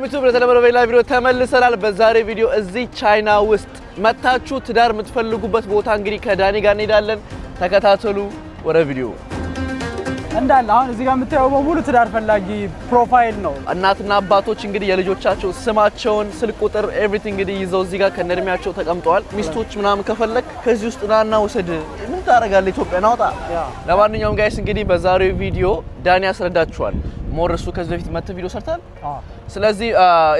ሰላም ዩቲዩብ ለተለመደው በሌላ ቪዲዮ ተመልሰናል። በዛሬ ቪዲዮ እዚህ ቻይና ውስጥ መታችሁ ትዳር የምትፈልጉበት ቦታ እንግዲህ ከዳኒ ጋር እንሄዳለን። ተከታተሉ። ወደ ቪዲዮ እንዳለ አሁን እዚህ ጋር የምታየው በሙሉ ትዳር ፈላጊ ፕሮፋይል ነው። እናትና አባቶች እንግዲህ የልጆቻቸው ስማቸውን፣ ስልክ ቁጥር ኤቭሪቲንግ እንግዲህ ይዘው እዚህ ጋር ከነድሚያቸው ተቀምጠዋል። ሚስቶች ምናምን ከፈለክ ከዚህ ውስጥ ናና ውሰድ። ምን ታረጋለህ? ኢትዮጵያ ናውጣ። ለማንኛውም ጋይስ እንግዲህ በዛሬው ቪዲዮ ዳኒ ያስረዳችኋል። ሞርሱ ከዚህ በፊት መተ ቪዲዮ ሰርታል። ስለዚህ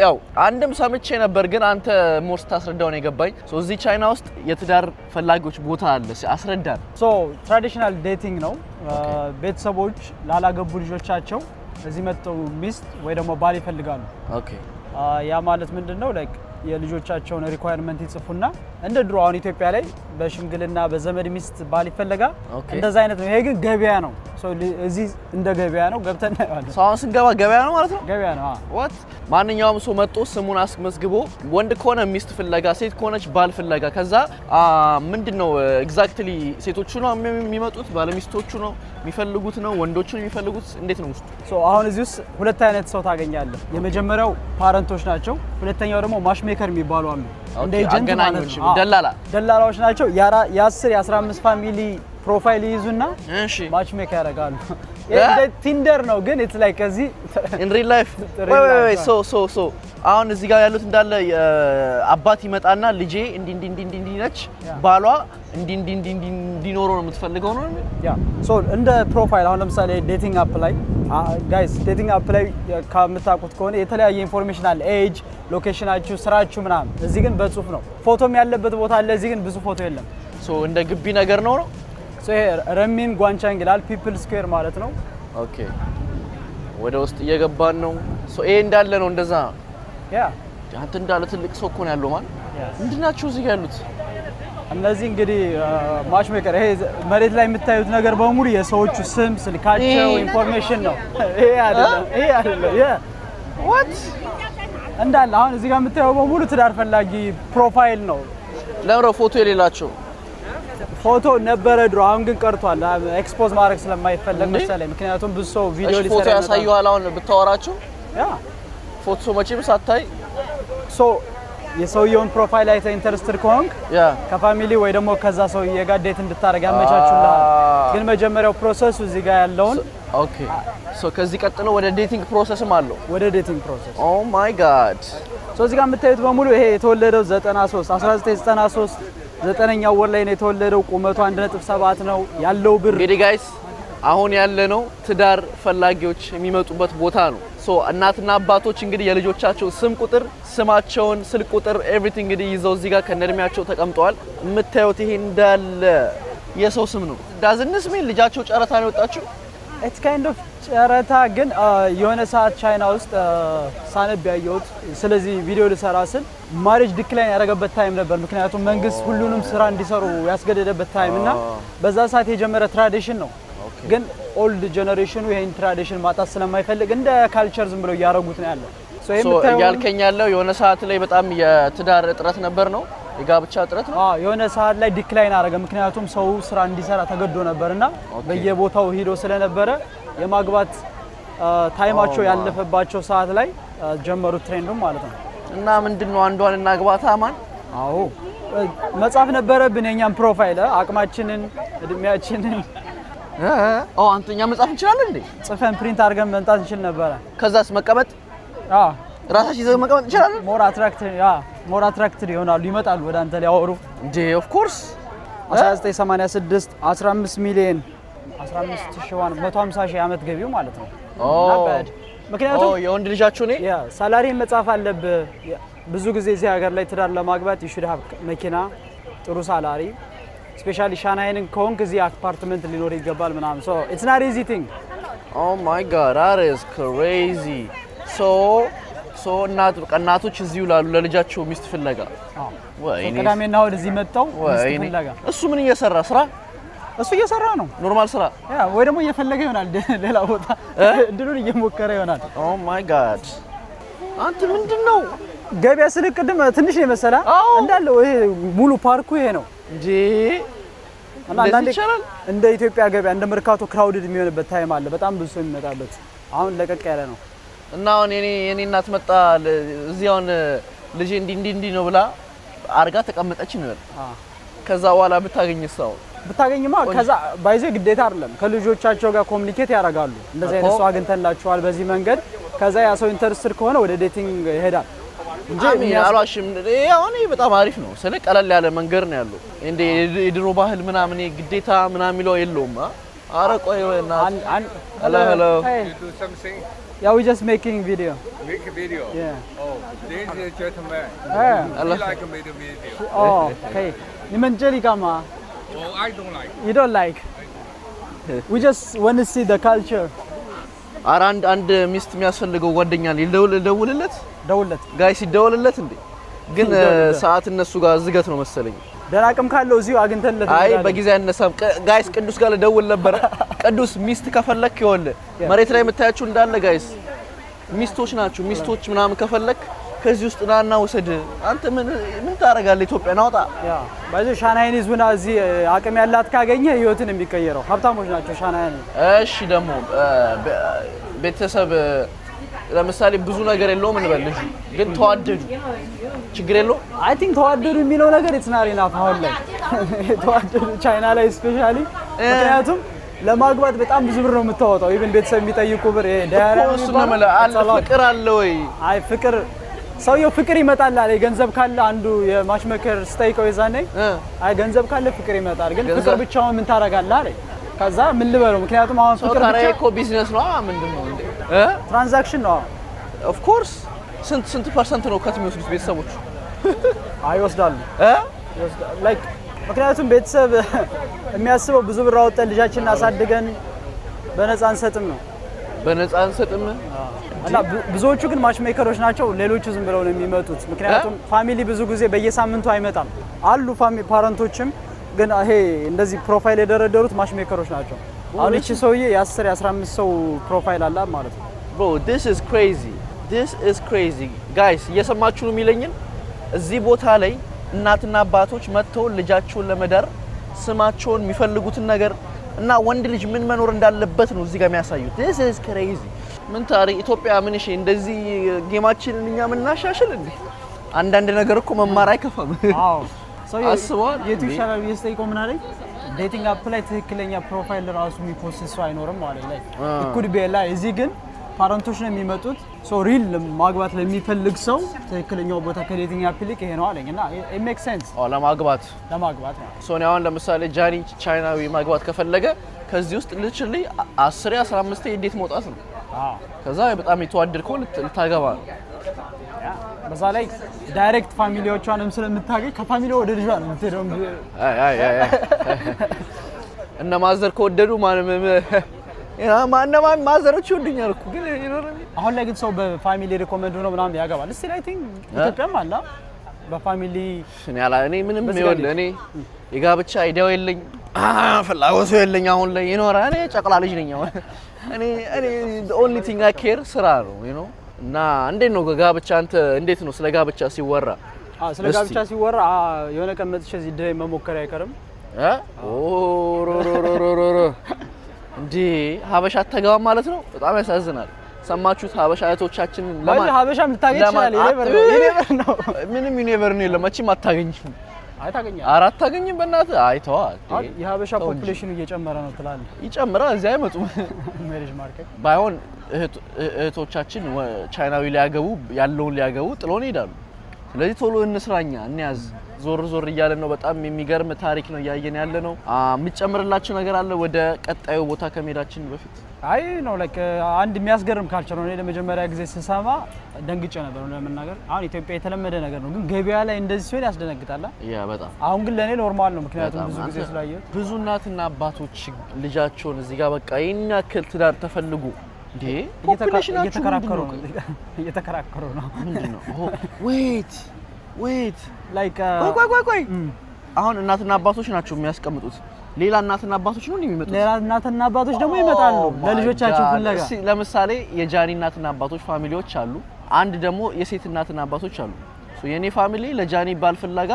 ያው አንድም ሰምቼ ነበር ግን አንተ ሞርስ ታስረዳው ነው የገባኝ። እዚህ ቻይና ውስጥ የትዳር ፈላጊዎች ቦታ አለ አስረዳን። ትራዲሽናል ዴቲንግ ነው። ቤተሰቦች ላላገቡ ልጆቻቸው እዚህ መጥተው ሚስት ወይ ደግሞ ባል ይፈልጋሉ። ያ ማለት ምንድነው? ላይክ የልጆቻቸውን ሪኳየርመንት ይጽፉና እንደ ድሮ አሁን ኢትዮጵያ ላይ በሽምግልና በዘመድ ሚስት ባል ይፈልጋል። እንደዛ አይነት ነው። ይሄ ግን ገበያ ነው። እዚህ እንደ ገበያ ነው። ገብተን ያለው ሳውን ስንገባ ገበያ ነው ማለት ነው። ገበያ ነው። what ማንኛውም ሰው መጥቶ ስሙን አስመዝግቦ ወንድ ከሆነ ሚስት ፍለጋ፣ ሴት ከሆነች ባል ፍለጋ። ከዛ ምንድነው ኤግዛክትሊ ሴቶቹ ነው የሚመጡት፣ ባለ ሚስቶቹ ነው የሚፈልጉት ነው ወንዶቹ ነው የሚፈልጉት? እንዴት ነው ውስጡ? አሁን እዚህ ውስጥ ሁለት አይነት ሰው ታገኛለህ። የመጀመሪያው ፓረንቶች ናቸው። ሁለተኛው ደግሞ ማሽሜከር የሚባሉ አሉ። እንደ ኤጀንት ማለት ነው። ደላላዎች ናቸው። የ10 የ15 ፋሚሊ ፕሮፋይል ይዙና ማች ሜክ ያደርጋሉ። እንደ ቲንደር ነው ግን ኢትስ ላይክ እዚህ in real life so አሁን እዚህ ጋር ያሉት እንዳለ አባት ይመጣና ልጄ እንዲ ነች ባሏ እንዲኖረው ነው የምትፈልገው ነው ያ እንደ ፕሮፋይል አሁን ለምሳሌ ዴቲንግ አፕ ላይ ጋይስ ዴቲንግ አፕ ላይ ከምታውቁት ከሆነ የተለያየ ኢንፎርሜሽን አለ። ኤጅ፣ ሎኬሽናችሁ፣ ስራችሁ ምናምን። እዚህ ግን በጽሁፍ ነው። ፎቶም ያለበት ቦታ አለ። እዚህ ግን ብዙ ፎቶ የለም። እንደ ግቢ ነገር ነው። ረሚን ጓንቻንግ ይላል። ፒፕል ስኩዌር ማለት ነው። ኦኬ ወደ ውስጥ እየገባን ነው። ይሄ እንዳለ ነው እንደዛ። ያ አንተ እንዳለ ትልቅ ሰው እኮ ነው ያለው ማለት ምንድናችሁ እዚህ ጋር ያሉት? እነዚህ እንግዲህ ማች ሜከር። ይሄ መሬት ላይ የምታዩት ነገር በሙሉ የሰዎቹ ስም፣ ስልካቸው፣ ኢንፎርሜሽን ነው። ይሄ አይደለም ያ what እንዳለ አሁን እዚህ ጋር የምታየው በሙሉ ትዳር ፈላጊ ፕሮፋይል ነው። ለምሮ ፎቶ የሌላቸው ፎቶ ነበረ ድሮ፣ አሁን ግን ቀርቷል። ኤክስፖዝ ማድረግ ስለማይፈለግ መሰለኝ። ምክንያቱም ብዙ ሰው ቪዲዮ ሊሰራ ፎቶ ያሳዩሃል። አሁን ብታወራቸው ያ ፎቶ መቼም ሳታይ የሰውየውን ፕሮፋይል አይተህ ኢንተረስትድ ከሆንክ ያ ከፋሚሊ ወይ ደግሞ ከዛ ሰውዬ ጋር ዴት እንድታረግ ያመቻቹልሃል። ግን መጀመሪያው ፕሮሰሱ እዚህ ጋር ያለውን ኦኬ ከዚህ ቀጥሎ ወደ ዴቲንግ ፕሮሰስም አለው። ወደ ዴቲንግ ፕሮሰስ ኦ ማይ ጋድ። እዚህ ጋር የምታዩት በሙሉ ይሄ የተወለደው 1993 9ኛው ወር ላይ ነው የተወለደው። ቁመቱ 1.7 ነው ያለው ብር። እንግዲህ ጋይስ አሁን ያለነው ትዳር ፈላጊዎች የሚመጡበት ቦታ ነው። እናትና አባቶች እንግዲህ የልጆቻቸው ስም ቁጥር፣ ስማቸውን፣ ስልክ ቁጥር ኤቭሪቲንግ እንግዲህ ይዘው እዚህ ጋር ከነድሚያቸው ተቀምጠዋል። የምታዩት ይሄ እንዳለ የሰው ስም ነው። ዳዝንስ ምን ልጃቸው ጨረታ ነው የወጣችው? ኢትስ ካይንድ ኦፍ ጨረታ ግን የሆነ ሰዓት ቻይና ውስጥ ሳነብ ያየሁት። ስለዚህ ቪዲዮ ልሰራ ስል ማሬጅ ዲክላይን ያደረገበት ታይም ነበር። ምክንያቱም መንግስት ሁሉንም ስራ እንዲሰሩ ያስገደደበት ታይም እና በዛ ሰዓት የጀመረ ትራዲሽን ነው። ግን ኦልድ ጀነሬሽኑ ይሄን ትራዲሽን ማጣት ስለማይፈልግ እንደ ካልቸር ዝም ብለው እያደረጉት ነው ያለው። ያልከኝ ያለው የሆነ ሰዓት ላይ በጣም የትዳር እጥረት ነበር ነው የጋብቻ እጥረት ነው። የሆነ ሰዓት ላይ ዲክላይን አደረገ። ምክንያቱም ሰው ስራ እንዲሰራ ተገዶ ነበርና በየቦታው ሄዶ ስለነበረ የማግባት ታይማቸው ያለፈባቸው ሰዓት ላይ ጀመሩት ትሬንዱም ማለት ነው። እና ምንድነው አንዷን እናግባታ ማን? አዎ መጻፍ ነበረብን የኛም ፕሮፋይል አቅማችንን፣ እድሜያችንን አንተኛ መጻፍ እንችላለን እንዴ? ጽፈን ፕሪንት አድርገን መምጣት እንችል ነበረ። ከዛስ መቀመጥ ራሳችን ይዘው መቀመጥ እንችላለን። ሞር አትራክትድ ይሆናሉ፣ ይመጣሉ ወደ አንተ ሊያወሩ እንዴ። ኦፍ ኮርስ 1986 15 ሚሊዮን 150 ሺህ ዓመት ገቢው ማለት ነው። ምክንያቱም የወንድ ልጃችሁ ነው ሳላሪ መጻፍ አለብህ። ብዙ ጊዜ እዚህ ሀገር ላይ ትዳር ለማግባት ይሹድ ሀብ መኪና፣ ጥሩ ሳላሪ፣ ስፔሻሊ ሻናይንን ከሆንክ እዚህ አፓርትመንት ሊኖር ይገባል ምናምን። ኢትስ ናት ኢዚ ቲንግ። ኦ ማይ ጋድ that is crazy. እናቶች እዚህ ይውላሉ ለልጃቸው ሚስት ፍለጋ። ቅዳሜና እሑድ እዚህ መጣው ሚስት ፍለጋ። እሱ ምን እየሰራ ስራ? እሱ እየሰራ ነው ኖርማል ስራ። ወይ ደግሞ እየፈለገ ይሆናል ሌላ ቦታ እድሉን እየሞከረ ይሆናል። ኦ ማይ ጋድ አንተ ምንድነው ገበያ ስልክ ቅድም ትንሽ ነው መሰላ እንዳለ ይሄ ሙሉ ፓርኩ ይሄ ነው እንጂ እንደ ኢትዮጵያ ገበያ እንደ መርካቶ ክራውድድ የሚሆንበት ታይም አለ። በጣም ብዙ ሰው የሚመጣበት። አሁን ለቀቅ ያለ ነው። እና አሁን የኔ እናት መጣ እዚያውን ልጄ እንዲ ነው ብላ አርጋ ተቀመጠች ነው። ከዛ በኋላ ብታገኝማ ከዛ ባይዘ ግዴታ አይደለም ከልጆቻቸው ጋር ኮሙኒኬት ያደርጋሉ። እንደዚህ አይነት ሰው አግኝተንላችኋል በዚህ መንገድ ከዛ ያ ሰው ኢንተረስትድ ከሆነ ወደ ዴቲንግ ይሄዳል እንጂ አሏሽም ያው በጣም አሪፍ ነው። ስለ ቀለል ያለ መንገድ ነው ያለው። እንደ የድሮ ባህል ምናምን ግዴታ ምናምን ይለው የለውም። አረ ቆይ ወይና hello you do something yeah we just making video make a video yeah oh this is a gentleman yeah I like made a video oh okay 你们这里干嘛 oh I don't like you don't like we just want to see the culture አረ አንድ ሚስት የሚያስፈልገው ጓደኛ ደውልለት ጋይስ ይደውልለት እንዴ ግን ሰዓት እነሱ ጋር ዝገት ነው መሰለኝ ደራቅም ካለው እዚሁ አግንተንለት አይ በጊዜ ያነሳም ጋይስ ቅዱስ ጋር ደውል ነበር ቅዱስ ሚስት ከፈለክ ይወል መሬት ላይ የምታያችሁ እንዳለ ጋይስ ሚስቶች ናቸው ሚስቶች ምናምን ከፈለክ ከዚህ ውስጥ ናና ወሰድ አንተ ምን ታረጋለህ ኢትዮጵያ ናውጣ ያ ባይዘ ሻናይን ይዙና እዚህ አቅም ያላት ካገኘ ህይወትን የሚቀየረው ሀብታሞች ናቸው ሻናይን እሺ ደግሞ ቤተሰብ ለምሳሌ ብዙ ነገር የለውም እንበልሽ ግን ተዋደዱ ችግር የለው አይ ቲንክ ተዋደዱ የሚለው ነገር ኢትናሪና አሁን ላይ ተዋደዱ ቻይና ላይ ስፔሻሊ ምክንያቱም ለማግባት በጣም ብዙ ብር ነው የምታወጣው ኢቭን ቤተሰብ የሚጠይቁ ብር ፍቅር አለ ወይ አይ ፍቅር ሰውየው ፍቅር ይመጣል አለ ገንዘብ ካለ አንዱ የማችመከር ስታይቀው ይዛኔ አይ ገንዘብ ካለ ፍቅር ይመጣል ግን ፍቅር ብቻውን ምን ታረጋለህ አለ ከዛ ምን ልበለው ምክንያቱም አሁን ፍቅር ብቻ እኮ ቢዝነስ ነው ምንድነው እንዴ ትራንዛክሽን ነው ኦፍ ኮርስ ስንት ፐርሰንት ነው ከት የሚወስዱት ቤተሰቦች አይወስዳሉ ላይክ ምክንያቱም ቤተሰብ የሚያስበው ብዙ ብር አወጣን ልጃችንን አሳድገን በነፃ አንሰጥም ነው በነፃ አንሰጥም እና ብዙዎቹ ግን ማች ሜከሮች ናቸው ሌሎቹ ዝም ብለው ነው የሚመጡት ምክንያቱም ፋሚሊ ብዙ ጊዜ በየሳምንቱ አይመጣም አሉ ፋሚሊ ፓረንቶችም ግን ይሄ እንደዚህ ፕሮፋይል የደረደሩት ማች ሜከሮች ናቸው አሁን እቺ ሰውዬ የ10 የ15 ሰው ፕሮፋይል አለ ማለት ነው bro this is crazy guys እየሰማችሁ ነው የሚለኝን እዚህ ቦታ ላይ እናትና አባቶች መጥተው ልጃቸውን ለመዳር ስማቸውን የሚፈልጉትን ነገር እና ወንድ ልጅ ምን መኖር እንዳለበት ነው እዚህ ጋር የሚያሳዩት this is crazy ምን ታሪ ኢትዮጵያ ምን እሺ እንደዚህ ጌማችንን እኛ ምን እናሻሽል እንዴ አንዳንድ ነገር እኮ መማር አይከፋም አዎ አስበዋል የቱ ይሻላል የስቴይኮ ምን አለኝ ዴቲንግ አፕ ላይ ትክክለኛ ፕሮፋይል ራሱ የሚፖስት ሰው አይኖርም ማለት ላይ እኩል ቢላ እዚህ ግን ፓረንቶች ነው የሚመጡት ሶ ሪል ማግባት ለሚፈልግ ሰው ትክክለኛው ቦታ ከዴቲንግ አፕ ይልቅ ይሄ ነው አለኝና it makes sense ለማግባት ነው ሶ ነው አሁን ለምሳሌ ጃኒ ቻይናዊ ማግባት ከፈለገ ከዚህ ውስጥ literally 10 15 እንዴት መውጣት ነው ከዛ በጣም የተዋደድከው ልታገባ ነው በዛ ላይ ዳይሬክት ፋሚሊዎቿንም ስለምታገኝ ከፋሚሊው ወደ ልጇ ነው የምትሄደው አይ እና ማዘር ከወደዱ ማንነማን ማዘሮች ይወዱኛል እኮ ግን አሁን ላይ ግን ሰው በፋሚሊ ሪኮመንድ ነው ምናምን ያገባል እስቲ አይ ቲንክ ኢትዮጵያም አለ በፋሚሊ እኔ ምንም ይወል እኔ የጋብቻ አይዲያው የለኝ ፍላጎቱ የለኝ አሁን ላይ ይኖራ እኔ ጨቅላ ልጅ ነኝ አሁን እኔ the only thing I care ስራ ነው you know እና እንዴት ነው ጋብቻ አንተ እንዴት ነው ስለ ጋብቻ ሲወራ ስለ ጋብቻ ሲወራ የሆነ ቀን መጥቼ እዚህ ድሬ መሞከር አይቀርም ኦሮሮሮሮሮ እንዴ ሀበሻ አትገባም ማለት ነው በጣም ያሳዝናል ሰማችሁት ሀበሻ እህቶቻችን ለማን ሀበሻም ልታገኝ ይችላል ይኔቨር ነው ምንም ይኔቨር ነው ለማችም አታገኝም አይታገኛል አራት ታገኝም በእናትህ አይተዋ የሀበሻ ፖፑሌሽኑ እየጨመረ ነው ትላለህ ይጨምራል እዚህ አይመጡም ሜሪጅ ማርኬት ባይሆን እህቶቻችን ቻይናዊ ሊያገቡ ያለውን ሊያገቡ ጥሎን ይሄዳሉ ስለዚህ ቶሎ እንስራኛ እንያዝ ዞር እያለ ነው በጣም የሚገርም ታሪክ ነው ያየን ያለ ነው የሚጨምርላችሁ ነገር አለ ወደ ቀጣዩ ቦታ ከመሄዳችን በፊት አይ ነው ላይክ አንድ የሚያስገርም ካልቸር ነው እኔ ለመጀመሪያ ጊዜ ስሰማ ደንግጬ ነበር ለመናገር አሁን ኢትዮጵያ የተለመደ ነገር ነው ግን ገበያ ላይ እንደዚህ ሲሆን ያስደነግጣል ያ በጣም አሁን ግን ለኔ ኖርማል ነው ምክንያቱም ብዙ ጊዜ ስላየሁት ብዙ እናትና አባቶች ልጃቸውን እዚህ ጋር በቃ ይናከል ትዳር ተፈልጉ እንዴ እየተከራከሩ ነው ምንድነው ዌት ላይክ ቆይ አሁን እናትና አባቶች ናቸው የሚያስቀምጡት ሌላ እናትና አባቶች ነው የሚመጡት ሌላ እናትና አባቶች ደግሞ ይመጣሉ ለልጆቻቸው ፍለጋ ለምሳሌ የጃኒ እናትና አባቶች ፋሚሊዎች አሉ አንድ ደግሞ የሴት እናትና አባቶች አሉ ሶ የኔ ፋሚሊ ለጃኒ ባል ፍለጋ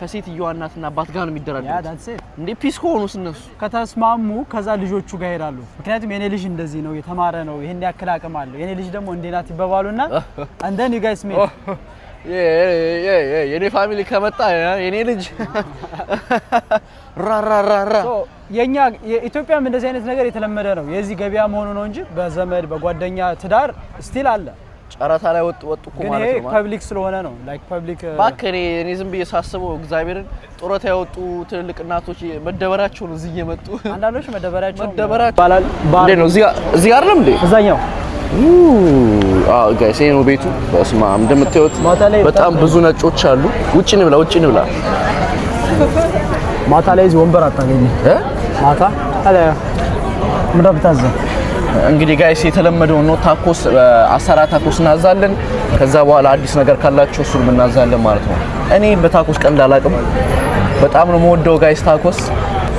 ከሴትዮዋ እናትና አባት ጋር ነው የሚደራደሩት ያ that's it እንዴ ፒስ ሆኑስ እነሱ ከተስማሙ ከዛ ልጆቹ ጋር ይሄዳሉ ምክንያቱም የኔ ልጅ እንደዚህ ነው የተማረ ነው ይሄን ያክል አቅም አለው የኔ ልጅ ደግሞ እንዴናት ይባባሉና and then you guys meet የኔ ፋሚሊ ከመጣ የኔ ልጅ ራራራራ የኛ የኢትዮጵያም እንደዚህ አይነት ነገር የተለመደ ነው የዚህ ገበያ መሆኑ ነው እንጂ በዘመድ በጓደኛ ትዳር ስቲል አለ ጨራታ ላይ ወጡ እኮ ማለት ነው ፐብሊክ ስለሆነ ነው ላይክ ፐብሊክ ባከኔ እኔ ዝም ብዬ ሳስበው እግዚአብሔርን ጦረታ ያወጡ ትልልቅ እናቶች መደበራቸው ነው እዚህ የመጡ አንዳንዶች መደበራቸው ባላል እንዴ ነው እዚህ አይደለም እንዴ እዛኛው ጋይስ ይሄ ነው ቤቱ በስማ እንደምታዩት በጣም ብዙ ነጮች አሉ ውጪ እንብላ ማታ ላይ እዚህ ወንበር አታገኝ ማታ አለ ምንድነው እንግዲህ ጋይስ የተለመደው ነው ታኮስ አሳራ ታኮስ እናዛለን ከዛ በኋላ አዲስ ነገር ካላችሁ እሱን እናዛለን ማለት ነው እኔ በታኮስ ቀን እንዳላቅም በጣም ነው የምወደው ጋይስ ታኮስ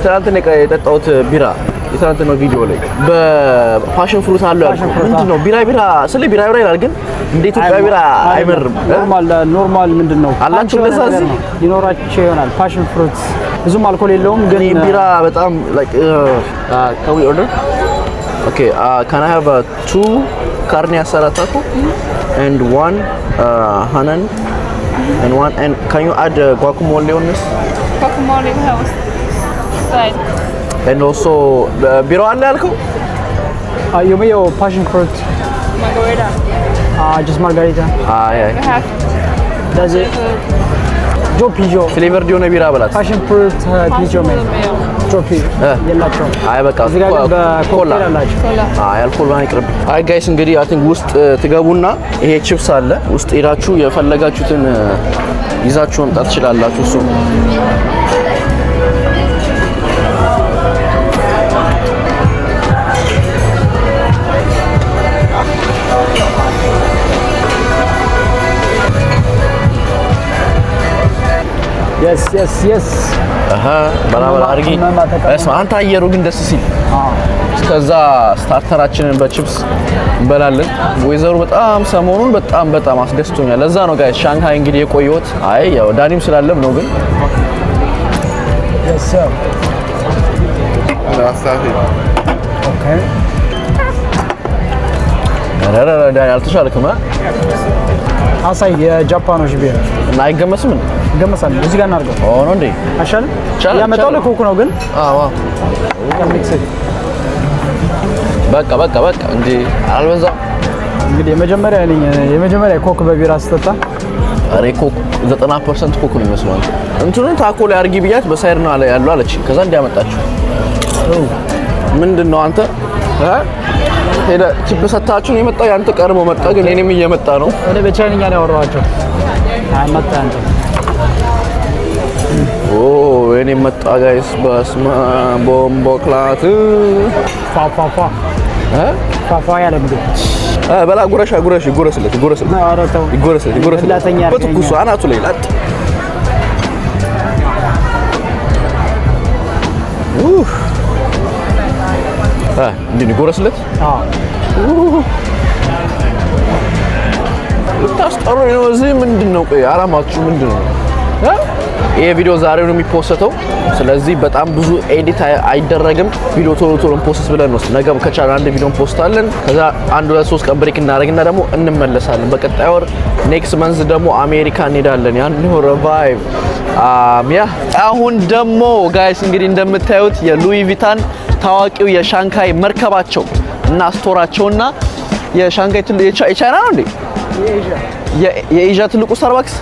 ትናንትና የጠጣሁት ቢራ የትናንትና ቪዲዮ ላይ በፓሽን ፍሩት አለው ምንድነው ቢራ ስለ ቢራ ይላል ግን እንደ ኢትዮጵያ ቢራ አይመርም ኖርማል ምንድነው አላችሁ ለዛዝ ይኖራቸው ይሆናል ፓሽን ፍሩት ብዙም አልኮል የለውም ግን ቢራ በጣም like can we order okay can I have 2 carne asada taco and 1 hanan and one and can you add guacamole on this guacamole house side and also biro አለ ያልከው you mean your passion fruit margarita just margarita yeah does it jo pijo flavor ዲሆነ ቢራ በላት passion fruit pijo me ጆፒ የላቸው አይ በቃ ኮላ አይ አልኮል ማን ይቅርብ አይ ጋይስ እንግዲህ አይ ቲንክ ውስጥ ትገቡና ይሄ ቺፕስ አለ ውስጥ ሄዳችሁ የፈለጋችሁትን ይዛችሁ መምጣት ትችላላችሁ እሱ yes በላበላ አርጊ እስማ አንተ አየሩ ግን ደስ ሲል ከዛ ስታርተራችንን በቺፕስ እንበላለን ወይዘሩ በጣም ሰሞኑን በጣም አስደስቶኛል ለዛ ነው ጋይስ ሻንሃይ እንግዲህ የቆየሁት አይ ያው ዳኒም ስላለም ነው ግን yes sir okay ዳኒ አልተሻለክም አሳይ የጃፓኖች ቢራ እና አይገመስም እንዴ ገመሳል እዚህ ጋር እናርገው ነው እንዴ አሻል ያመጣው ለኮኩ ነው ግን አዎ ከሚክስ በቃ እንዴ አልበዛ እንግዲህ የመጀመሪያ ኮክ በቢራ አስተታ አሬ ኮክ 90% ኮክ ነው የሚመስለው እንትኑን ታኮ ላይ አርጊ ብያት በሳይር ነው ያለው አለች ከዛ እንዲያመጣችሁ ምንድነው አንተ ሄደ ቺፕሰታችሁ ነው የመጣው ያንተ ቀርሞ መጣ ግን እኔም እየመጣ ነው እኔ በቻይንኛ ነው ያወራኋቸው አይመጣ አንተ እኔ መጣ ጋይስ በስማ ቦምቦ ክላት ፋፋ ያለ ምግብ በላ ጉረስለት በትኩሱ አናቱ ላይ ላጥ እንዴ ጉረስለት ልታስጠሩ ነው እዚህ ምንድነው ቆይ አላማችሁ ምንድነው ይሄ ቪዲዮ ዛሬ ነው የሚፖስተው ስለዚህ በጣም ብዙ ኤዲት አይደረግም ቪዲዮ ቶሎ ፖስት ብለን ነው ነገ ከቻለ አንድ ቪዲዮ ፖስታለን ከዛ 1-2-3 ቀን ብሬክ እናደርግና ደግሞ እንመለሳለን በቀጣይ ወር ኔክስት መንዝ ደግሞ አሜሪካ እንሄዳለን ያን ነው ሪቫይቭ ያ አሁን ደግሞ ጋይስ እንግዲህ እንደምታዩት የሉዊ ቪታን ታዋቂው የሻንካይ መርከባቸው እና ስቶራቸውና የሻንካይ የቻይና ነው እንዴ የኤዥያ ትልቁ ስታርባክስ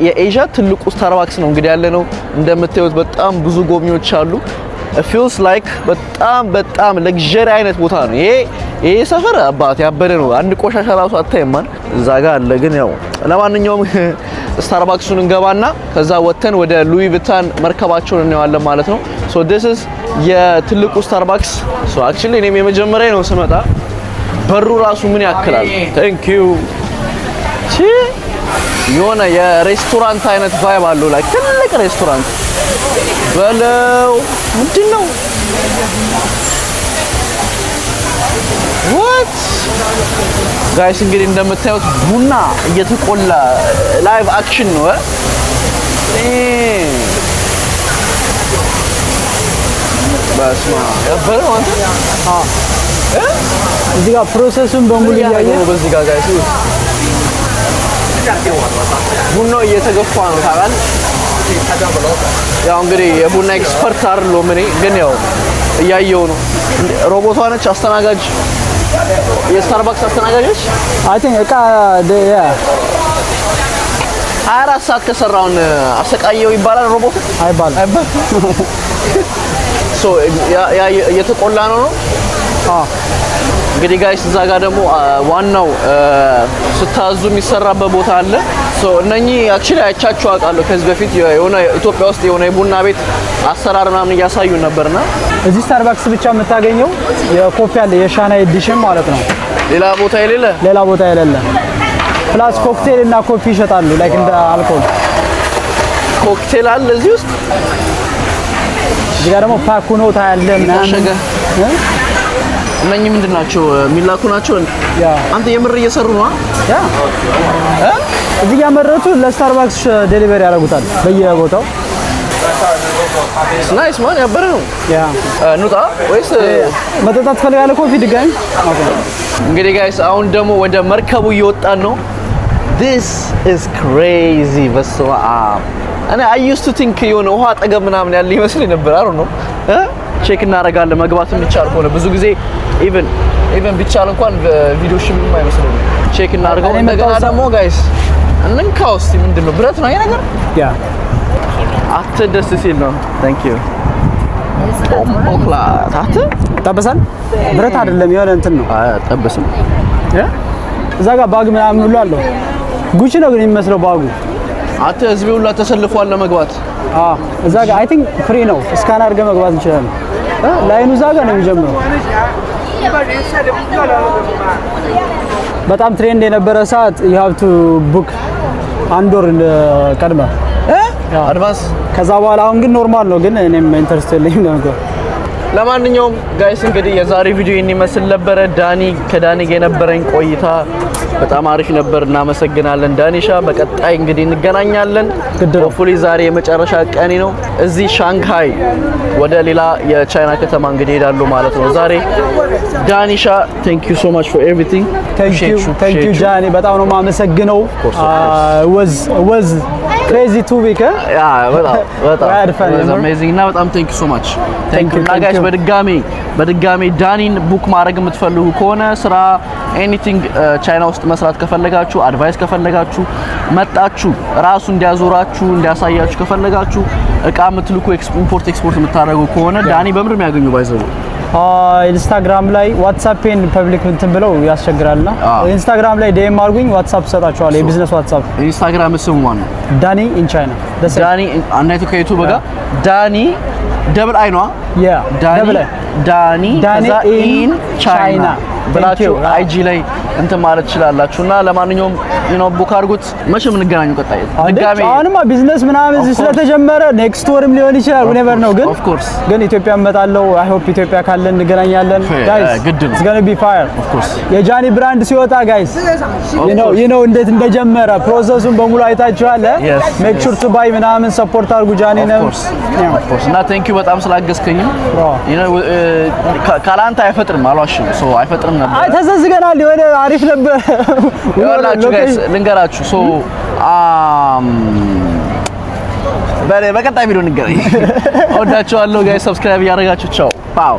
የኤዥያ ትልቁ ስታርባክስ ነው እንግዲህ ያለ ነው እንደምታዩት በጣም ብዙ ጎብኚዎች አሉ feels like በጣም ለግዠሪ አይነት ቦታ ነው ይሄ ሰፈር አባት ያበደ ነው አንድ ቆሻሻ ራሱ አታይማን እዛ ጋር አለ ግን ያው ለማንኛውም ስታርባክሱን እንገባና ከዛ ወተን ወደ ሉዊ ቪታን መርከባቸውን እናያለን ማለት ነው so this is የትልቁ ስታርባክስ so actually እኔም የመጀመሪያ ነው ስመጣ በሩ ራሱ ምን ያክላል thank you የሆነ የሬስቶራንት አይነት ቫይብ አለው ላይ ትልቅ ሬስቶራንት በለው ምንድነው what ጋይስ እንግዲህ እንደምታዩት ቡና እየተቆላ ላይቭ አክሽን ነው በስማ ያበረው አንተ እዚህ ጋር ፕሮሰሱን በሙሉ እያየን በዚህ ጋር ጋይስ ቡናው እየተገፋ ነው ታውቃለህ። ያው እንግዲህ የቡና ኤክስፐርት አይደለሁም እኔ ግን ያው እያየሁ ነው። ሮቦቷ ነች አስተናጋጅ፣ የስታርባክስ አስተናጋጆች አይ ቲንክ እቃ 24 ሰዓት ከሰራውን አሰቃየው ይባላል ሮቦት አይባልም። ሶ ያ እየተቆላ ነው። እንግዲህ ጋይስ እዛ ጋር ደግሞ ዋናው ስታዙ የሚሰራበት ቦታ አለ። ሶ እነኚህ አክቹሊ አይቻችሁ አውቃለሁ ከዚህ በፊት የሆነ ኢትዮጵያ ውስጥ የሆነ የቡና ቤት አሰራር ምናምን እያሳዩን ነበርና እዚህ ስታርባክስ ብቻ የምታገኘው የኮፊ አለ የሻና ኤዲሽን ማለት ነው። ሌላ ቦታ የሌለ ፕላስ ኮክቴል እና ኮፊ ይሸጣሉ። ላይክ እንደ አልኮል ኮክቴል አለ እዚህ ውስጥ። እዚህ ጋር ደግሞ ፓኩኖ ታያለ ምናምን እነኚህ ምንድን ናቸው? የሚላኩ ናቸው። አንተ የምር እየሰሩ ነው? ያ እዚህ ያመረቱ ለስታርባክስ ዴሊቨሪ ያደርጉታል በየቦታው። ናይስ ማን ያበረ ነው። ያ ኑጣ ወይስ መጠጣት ፈልጋለህ? ኮፊ ድጋሚ። እንግዲህ ጋይስ አሁን ደግሞ ወደ መርከቡ እየወጣን ነው። This is crazy በስመ አብ። እኔ I used to think የሆነ ውሃ አጠገብ ምናምን ያለ ይመስለኝ ነበር። አሩ ነው ቼክ እናደርጋለን መግባት የሚቻል ከሆነ ብዙ ጊዜ ኢቭን ቢቻል እንኳን ቪዲዮ ሽምም አይመስለኝም። ቼክ እናደርጋው። እንደገና ደግሞ ጋይስ እንንካው እስቲ ምንድነው ብረት ነው ይሄ ነገር? ያ አት ደስ ሲል ነው። ታንክ ዩ ኦምቦክላ ታተ ጠበሳል። ብረት አይደለም የሆነ እንትን ነው። ጠበስም እዛ ጋር ባግ ምናምን ሁሉ አለው። ጉቺ ነው ግን የሚመስለው ባጉ። አተ ህዝብ ሁሉ ተሰልፏል ለመግባት። እዛ ጋር አይ ቲንክ ፍሪ ነው። እስካን አድርገህ መግባት እንችላለን። ላይኑ እዛ ጋር ነው የሚጀምረው። በጣም ትሬንድ የነበረ ሰዓት you have to book አንድ ወር ቀድመ አድቫንስ። ከዛ በኋላ አሁን ግን ኖርማል ነው። ግን እኔም ኢንተረስት የለኝም ነገር። ለማንኛውም ጋይስ እንግዲህ የዛሬ ቪዲዮ ይሄን ይመስል ነበረ። ከዳኒ ጋር የነበረኝ ቆይታ በጣም አሪፍ ነበር። እናመሰግናለን ዳኒሻ። በቀጣይ እንግዲህ እንገናኛለን። ሆፕፉሊ ዛሬ የመጨረሻ ቀኔ ነው እዚህ ሻንግሃይ። ወደ ሌላ የቻይና ከተማ እንግዲህ ሄዳለሁ ማለት ነው ዛሬ። ዳኒሻ thank you so much for everything. thank you ጃኒ፣ በጣም ነው የማመሰግነው። was crazy 2 week በጣም amazing እና በጣም thank you so much. thank you guys። በድጋሚ ዳኒን ቡክ ማድረግ የምትፈልጉ ከሆነ ስራ ኤኒቲንግ ቻይና ውስጥ መስራት ከፈለጋችሁ አድቫይስ ከፈለጋችሁ መጣችሁ ራሱ እንዲያዞራችሁ እንዲያሳያችሁ ከፈለጋችሁ እቃ የምትልኩ ኢምፖርት ኤክስፖርት የምታደርጉ ከሆነ ዳኒ በምር የሚያገኙ ባይዘው ኢንስታግራም ላይ ዋትስአፕን ፐብሊክ እንትን ብለው ያስቸግራልና ኢንስታግራም ላይ ዲኤም አድርጉኝ፣ ዋትስአፕ ሰጣችኋለሁ። የቢዝነስ ዋትስአፕ ኢንስታግራም ስሙ ማን ነው? ዳኒ ኢን ቻይና። ዳኒ አንዳይቱ ከዩቲዩብ ጋር ዳኒ ደብል አይ ነው ያ ዳኒ ከዛ ኢን ቻይና ብላችሁ አይጂ ላይ እንትን ማለት ትችላላችሁና ለማንኛውም ቡክ አድርጉት። መቼም እንገናኙ ቀጣይ ድጋሜ። አሁንማ ቢዝነስ ምናምን እዚህ ስለተጀመረ ኔክስት ወርም ሊሆን ይችላል ኔቨር ነው። ግን ኦፍ ኮርስ ግን ኢትዮጵያ እመጣለሁ። አይ ሆፕ ኢትዮጵያ ካለ እንገናኛለን ጋይስ። it's going to be fire of course። የጃኒ ብራንድ ሲወጣ ጋይስ you know እንዴት እንደጀመረ ፕሮሰሱን በሙሉ አይታችኋል። ሜክ ሹር ቱ ባይ ምናምን ሰፖርት አድርጉ ጃኒ ነው of course። እና thank you በጣም ስላገዝከኝ። ካላንተ አይፈጥርም አልዋሽም። ሶ አይፈጥርም ነበር። አይ ተዘዝገናል። የሆነ አሪፍ ነበር። ወላችሁ ጋይስ ልንገራችሁ። ሶ በቀጣይ ቪዲዮ እንገናኝ። እወዳችኋለሁ ጋይስ። ሰብስክራይብ እያደረጋችሁ ቻው ፓው